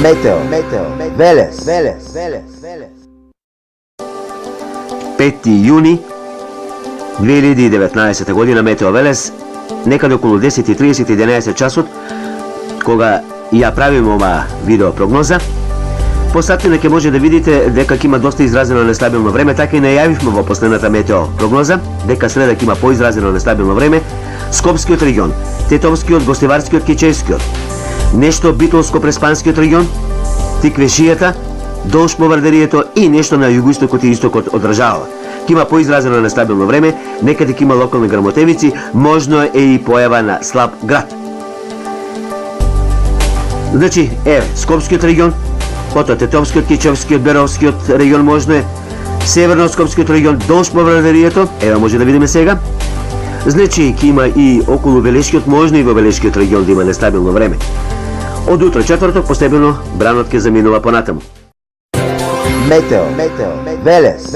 Метео, Велес. 5. juni 2019 godina, Meteo Велес, nekada околу 10:30 11 časот, кога ја правиме ова видео прогноза. По сатина ќе може да видите дека ќе има доста изразено нестабилно време, така и најавивме во последната метео прогноза дека среда ќе има поизразено нестабилно време. Скопскиот регион, Тетовскиот, Гостиварскиот, Кичевскиот, нешто Битолско-Преспанскиот регион, Тиквешијата, долж по Вардарието и нешто на југоистокот и истокот од држава. Ќе има поизразено нестабилно време, некаде ќе има локални грмотевици, можно е и појава на слаб град. Значи, Скопскиот регион, потоа Тетовскиот, Кичевскиот, Беровскиот регион можно е, Северно-Скопскиот регион, долж по Вардарието, може да видиме сега. Значи, ќе има и околу Велешкиот, можно и во Велешкиот регион да има нестабилно време. Од утро четврток постепено бранот ќе заминува понатаму. Метео, Велес.